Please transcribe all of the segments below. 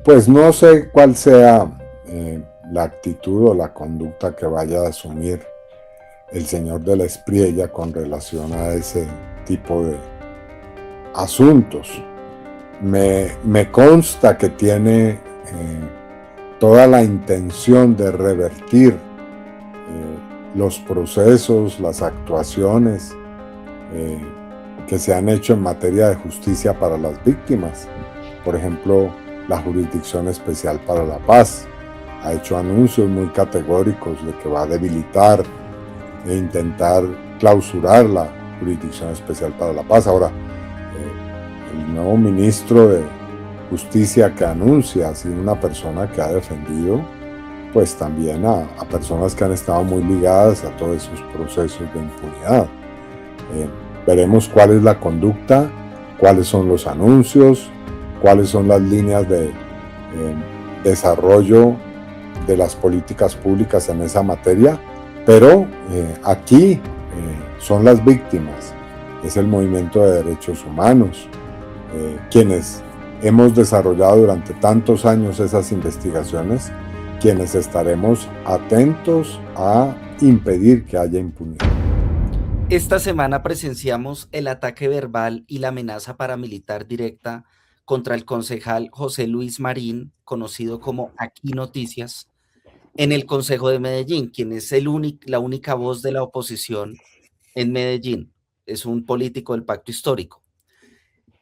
Pues no sé cuál sea la actitud o la conducta que vaya a asumir el señor de la Espriella con relación a ese tipo de asuntos. Me consta que tiene toda la intención de revertir los procesos, las actuaciones que se han hecho en materia de justicia para las víctimas. Por ejemplo, la Jurisdicción Especial para la Paz ha hecho anuncios muy categóricos de que va a debilitar e intentar clausurar la Jurisdicción Especial para la Paz. Ahora, el nuevo ministro de Justicia que anuncia ha sido una persona que ha defendido pues también a personas que han estado muy ligadas a todos esos procesos de impunidad. Veremos cuál es la conducta, cuáles son los anuncios, cuáles son las líneas de desarrollo de las políticas públicas en esa materia, pero aquí son las víctimas, es el movimiento de derechos humanos, quienes hemos desarrollado durante tantos años esas investigaciones, quienes estaremos atentos a impedir que haya impunidad. Esta semana presenciamos el ataque verbal y la amenaza paramilitar directa contra el concejal José Luis Marín, conocido como Aquí Noticias, en el Consejo de Medellín, quien es la única voz de la oposición en Medellín. Es un político del pacto histórico.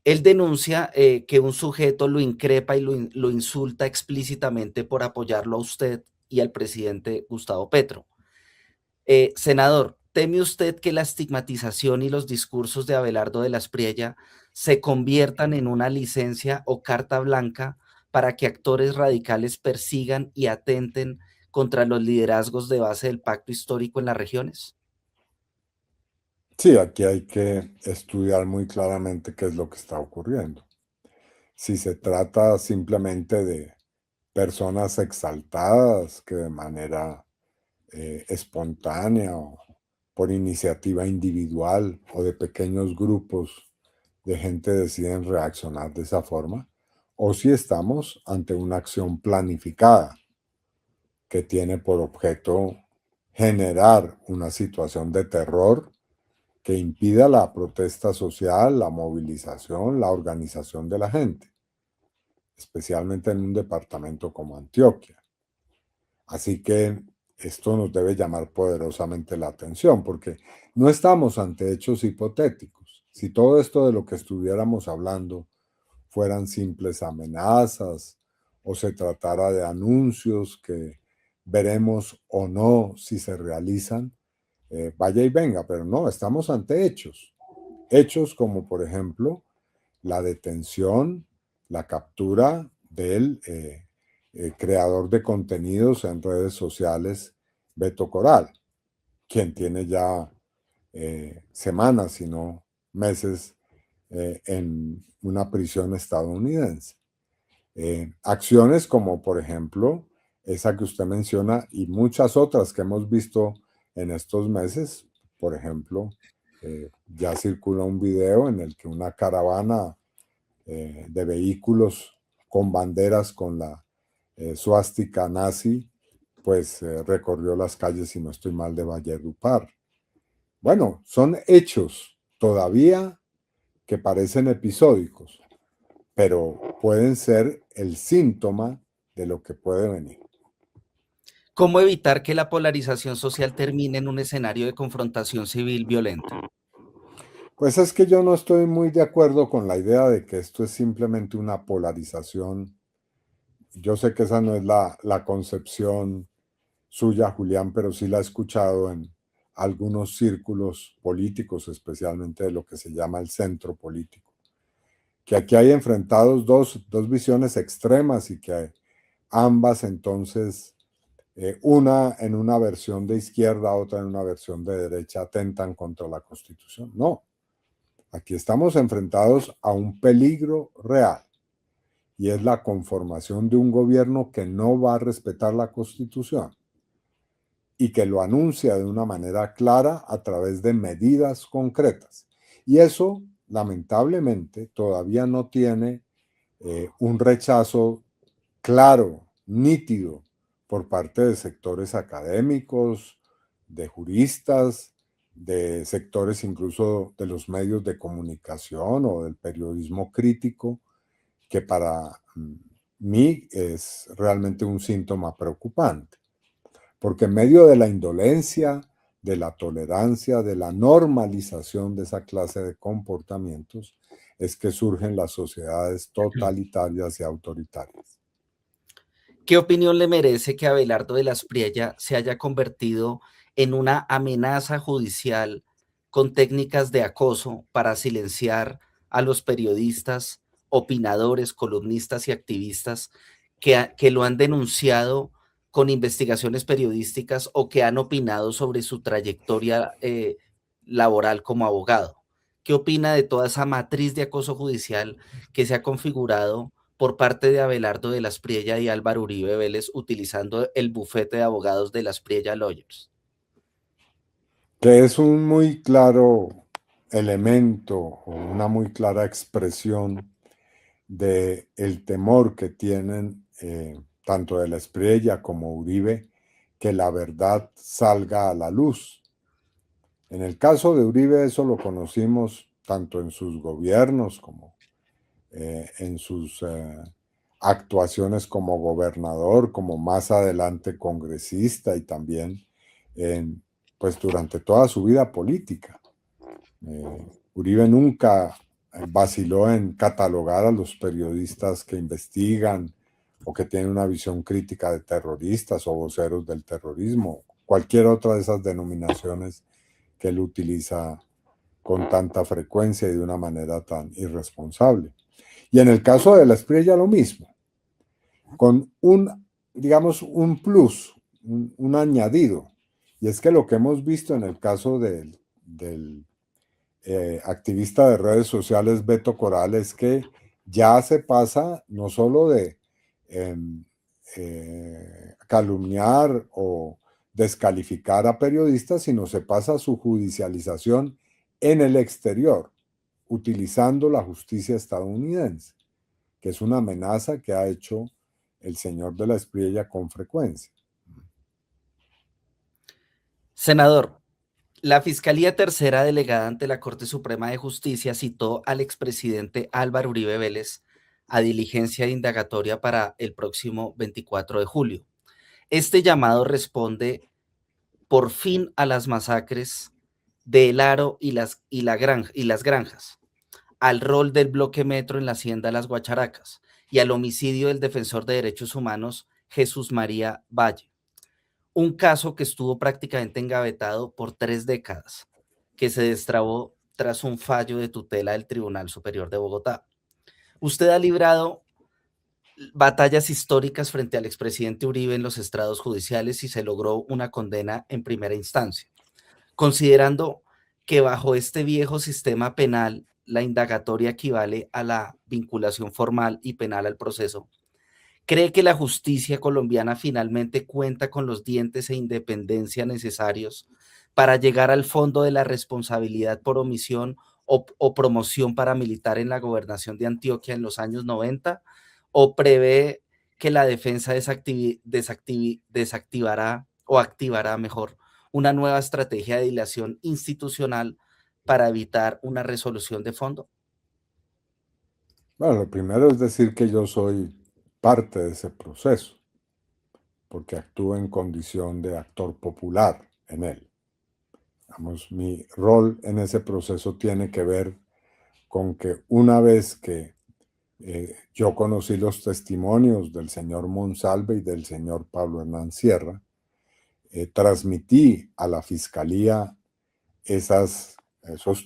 Él denuncia que un sujeto lo increpa y lo insulta explícitamente por apoyarlo a usted y al presidente Gustavo Petro. Senador, ¿teme usted que la estigmatización y los discursos de Abelardo de la Espriella se conviertan en una licencia o carta blanca para que actores radicales persigan y atenten contra los liderazgos de base del pacto histórico en las regiones? Sí, aquí hay que estudiar muy claramente qué es lo que está ocurriendo. Si se trata simplemente de personas exaltadas que de manera espontánea o por iniciativa individual o de pequeños grupos de gente deciden reaccionar de esa forma, o si estamos ante una acción planificada que tiene por objeto generar una situación de terror que impida la protesta social, la movilización, la organización de la gente, especialmente en un departamento como Antioquia. Así que esto nos debe llamar poderosamente la atención, porque no estamos ante hechos hipotéticos. Si todo esto de lo que estuviéramos hablando fueran simples amenazas o se tratara de anuncios que veremos o no si se realizan, vaya y venga, pero no, estamos ante hechos. Hechos como, por ejemplo, la detención, la captura del creador de contenidos en redes sociales, Beto Coral, quien tiene ya semanas, si no meses, en una prisión estadounidense. Acciones como, por ejemplo, esa que usted menciona y muchas otras que hemos visto en estos meses. Por ejemplo, ya circula un video en el que una caravana de vehículos con banderas con la suástica nazi, pues recorrió las calles, si no estoy mal, de Valledupar. Bueno, son hechos todavía que parecen episódicos, pero pueden ser el síntoma de lo que puede venir. ¿Cómo evitar que la polarización social termine en un escenario de confrontación civil violenta? Pues es que yo no estoy muy de acuerdo con la idea de que esto es simplemente una polarización. Yo sé que esa no es la concepción suya, Julián, pero sí la he escuchado en algunos círculos políticos, especialmente de lo que se llama el centro político, que aquí hay enfrentados dos visiones extremas y que ambas entonces, una en una versión de izquierda, otra en una versión de derecha, atentan contra la Constitución. No, aquí estamos enfrentados a un peligro real y es la conformación de un gobierno que no va a respetar la Constitución y que lo anuncia de una manera clara a través de medidas concretas. Y eso, lamentablemente, todavía no tiene un rechazo claro, nítido, por parte de sectores académicos, de juristas, de sectores incluso de los medios de comunicación o del periodismo crítico, que para mí es realmente un síntoma preocupante, porque en medio de la indolencia, de la tolerancia, de la normalización de esa clase de comportamientos, es que surgen las sociedades totalitarias y autoritarias. ¿Qué opinión le merece que Abelardo de la Espriella se haya convertido en una amenaza judicial con técnicas de acoso para silenciar a los periodistas, opinadores, columnistas y activistas que lo han denunciado con investigaciones periodísticas o que han opinado sobre su trayectoria laboral como abogado? ¿Qué opina de toda esa matriz de acoso judicial que se ha configurado por parte de Abelardo de la Espriella y Álvaro Uribe Vélez utilizando el bufete de abogados de la Espriella Lawyers? Que es un muy claro elemento o una muy clara expresión de el temor que tienen tanto de la Espriella como Uribe que la verdad salga a la luz. En el caso de Uribe eso lo conocimos tanto en sus gobiernos como en sus actuaciones como gobernador, como más adelante congresista y también pues durante toda su vida política. Uribe nunca vaciló en catalogar a los periodistas que investigan o que tienen una visión crítica de terroristas o voceros del terrorismo, cualquier otra de esas denominaciones que él utiliza con tanta frecuencia y de una manera tan irresponsable. Y en el caso de la Espriella lo mismo, con digamos, un plus, un añadido, y es que lo que hemos visto en el caso del activista de redes sociales Beto Corales, que ya se pasa no solo de calumniar o descalificar a periodistas, sino se pasa a su judicialización en el exterior, utilizando la justicia estadounidense, que es una amenaza que ha hecho el señor de la Espriella con frecuencia. Senador, la Fiscalía Tercera Delegada ante la Corte Suprema de Justicia citó al expresidente Álvaro Uribe Vélez a diligencia indagatoria para el próximo 24 de julio. Este llamado responde por fin a las masacres de El Aro y las granjas, al rol del bloque Metro en la hacienda Las Guacharacas y al homicidio del defensor de derechos humanos Jesús María Valle. Un caso que estuvo prácticamente engavetado por 3 décadas, que se destrabó tras un fallo de tutela del Tribunal Superior de Bogotá. Usted ha librado batallas históricas frente al expresidente Uribe en los estrados judiciales y se logró una condena en primera instancia. Considerando que bajo este viejo sistema penal la indagatoria equivale a la vinculación formal y penal al proceso, ¿cree que la justicia colombiana finalmente cuenta con los dientes e independencia necesarios para llegar al fondo de la responsabilidad por omisión o promoción paramilitar en la gobernación de Antioquia en los años 90? ¿O prevé que la defensa desactivará o activará mejor una nueva estrategia de dilación institucional para evitar una resolución de fondo? Bueno, lo primero es decir que yo soy parte de ese proceso, porque actúo en condición de actor popular en él. Vamos, mi rol en ese proceso tiene que ver con que una vez que yo conocí los testimonios del señor Monsalve y del señor Pablo Hernán Sierra, transmití a la fiscalía esos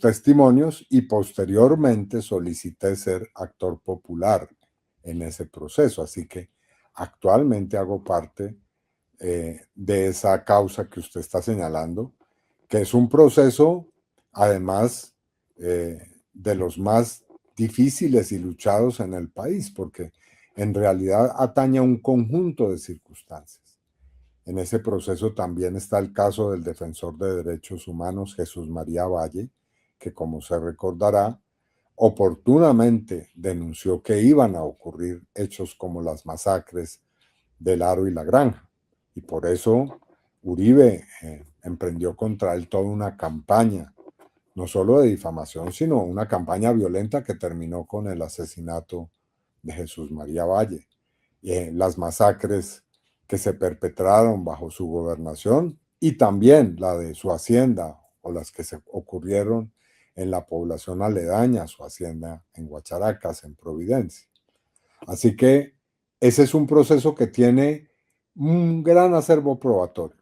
testimonios y posteriormente solicité ser actor popular en ese proceso. Así que actualmente hago parte de esa causa que usted está señalando, que es un proceso, además, de los más difíciles y luchados en el país, porque en realidad atañe a un conjunto de circunstancias. En ese proceso también está el caso del defensor de derechos humanos Jesús María Valle, que como se recordará, oportunamente denunció que iban a ocurrir hechos como las masacres del Aro y La Granja. Y por eso Uribe emprendió contra él toda una campaña, no solo de difamación, sino una campaña violenta que terminó con el asesinato de Jesús María Valle. Las masacres que se perpetraron bajo su gobernación y también la de su hacienda o las que se ocurrieron en la población aledaña a su hacienda en Guacharacas, en Providencia. Así que ese es un proceso que tiene un gran acervo probatorio.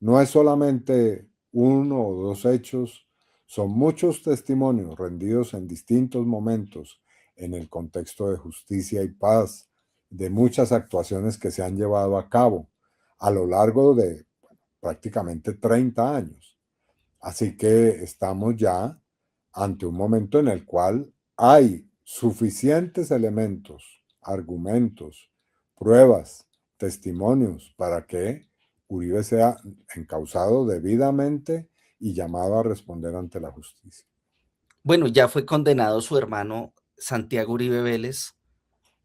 No es solamente uno o dos hechos, son muchos testimonios rendidos en distintos momentos en el contexto de justicia y paz, de muchas actuaciones que se han llevado a cabo a lo largo de prácticamente 30 años. Así que estamos ya ante un momento en el cual hay suficientes elementos, argumentos, pruebas, testimonios para que Uribe sea encausado debidamente y llamado a responder ante la justicia. Bueno, ya fue condenado su hermano Santiago Uribe Vélez,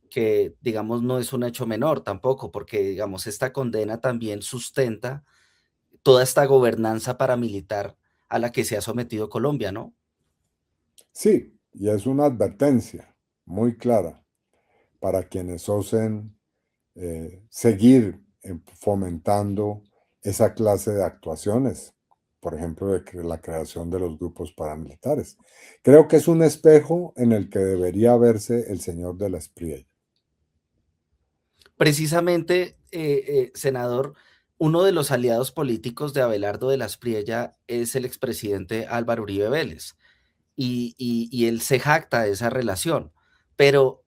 que digamos no es un hecho menor tampoco, porque digamos esta condena también sustenta toda esta gobernanza paramilitar a la que se ha sometido Colombia, ¿no? Sí, y es una advertencia muy clara para quienes osen seguir fomentando esa clase de actuaciones, por ejemplo, de la creación de los grupos paramilitares. Creo que es un espejo en el que debería verse el señor de la Espriella. Precisamente, senador, uno de los aliados políticos de Abelardo de la Espriella es el expresidente Álvaro Uribe Vélez, y él se jacta de esa relación, pero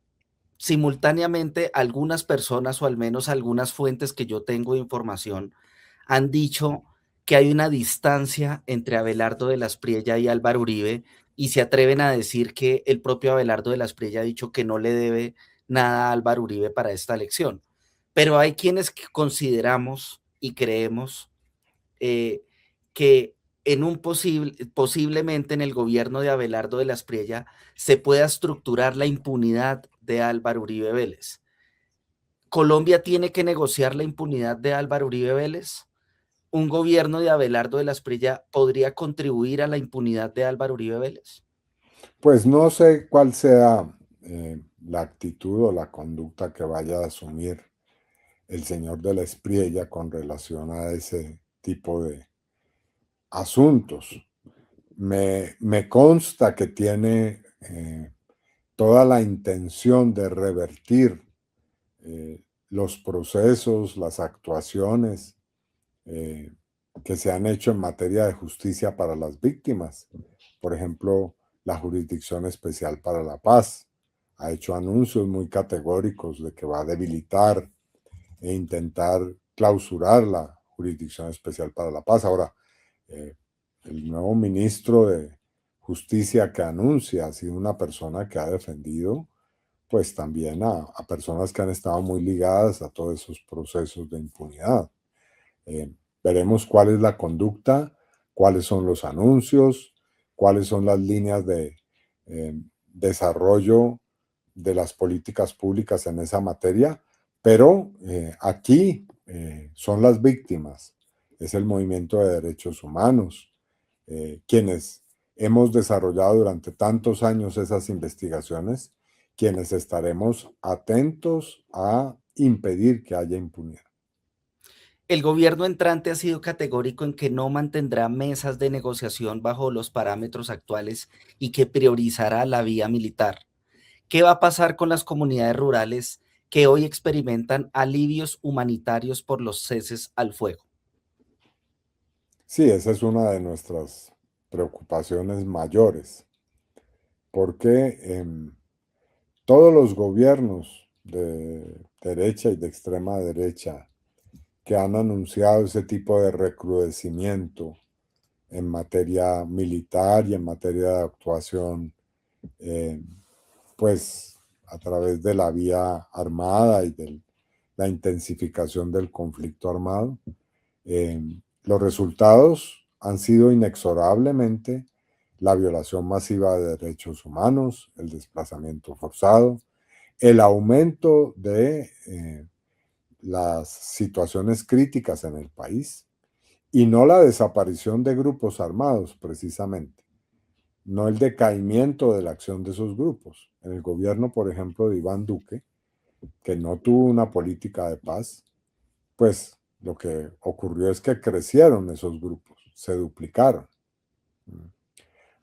simultáneamente algunas personas, o al menos algunas fuentes que yo tengo de información, han dicho que hay una distancia entre Abelardo de la Espriella y Álvaro Uribe, y se atreven a decir que el propio Abelardo de la Espriella ha dicho que no le debe nada a Álvaro Uribe para esta elección. Pero hay quienes que consideramos y creemos que en un posiblemente en el gobierno de Abelardo de la Espriella se pueda estructurar la impunidad de Álvaro Uribe Vélez. ¿Colombia tiene que negociar la impunidad de Álvaro Uribe Vélez? ¿Un gobierno de Abelardo de la Espriella podría contribuir a la impunidad de Álvaro Uribe Vélez? Pues no sé cuál sea la actitud o la conducta que vaya a asumir el señor de la Espriella con relación a ese tipo de asuntos. Me consta que tiene toda la intención de revertir los procesos, las actuaciones eh, que se han hecho en materia de justicia para las víctimas. Por ejemplo, la Jurisdicción Especial para la Paz ha hecho anuncios muy categóricos de que va a debilitar e intentar clausurar la Jurisdicción Especial para la Paz. Ahora, el nuevo ministro de Justicia que anuncia ha sido una persona que ha defendido pues también a personas que han estado muy ligadas a todos esos procesos de impunidad. Veremos cuál es la conducta, cuáles son los anuncios, cuáles son las líneas de desarrollo de las políticas públicas en esa materia, pero aquí son las víctimas, es el movimiento de derechos humanos, quienes hemos desarrollado durante tantos años esas investigaciones, quienes estaremos atentos a impedir que haya impunidad. El gobierno entrante ha sido categórico en que no mantendrá mesas de negociación bajo los parámetros actuales y que priorizará la vía militar. ¿Qué va a pasar con las comunidades rurales que hoy experimentan alivios humanitarios por los ceses al fuego? Sí, esa es una de nuestras preocupaciones mayores, porque todos los gobiernos de derecha y de extrema derecha que han anunciado ese tipo de recrudecimiento en materia militar y en materia de actuación, eh, pues a través de la vía armada y de la intensificación del conflicto armado, eh, los resultados han sido inexorablemente la violación masiva de derechos humanos, el desplazamiento forzado, el aumento de las situaciones críticas en el país y no la desaparición de grupos armados, precisamente, no el decaimiento de la acción de esos grupos. En el gobierno, por ejemplo, de Iván Duque, que no tuvo una política de paz, pues lo que ocurrió es que crecieron esos grupos, se duplicaron.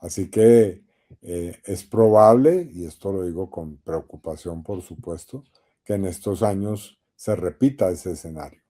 Así que es probable, y esto lo digo con preocupación por supuesto, que en estos años se repita ese escenario.